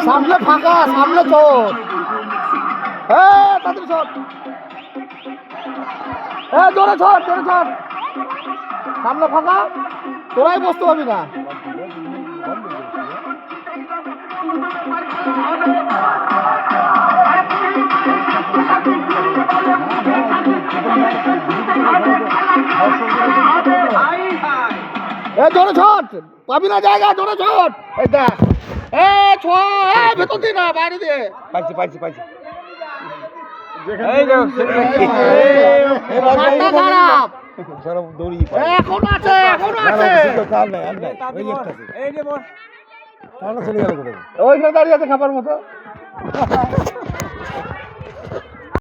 সামনে ফাঁকা, সামনে চোট। হ্যাঁ তাড়াতাড়ি চট, হ্যাঁ জোরে চট, জোরে চট। সামনে ফাঁকা, তোরাই বসতে পারবি না। জোরে ছট, পাবি না জায়গা, জোরে ছট। এই দেখ, ভেতর দিয়ে না, বাইরে দিয়ে। পাইছি পাইছি পাইছি। খারাপ দৌড়ি এখন আছে, এখন আছে। চলে গেল ওইখানে দাঁড়িয়ে আছে খাবার মতো।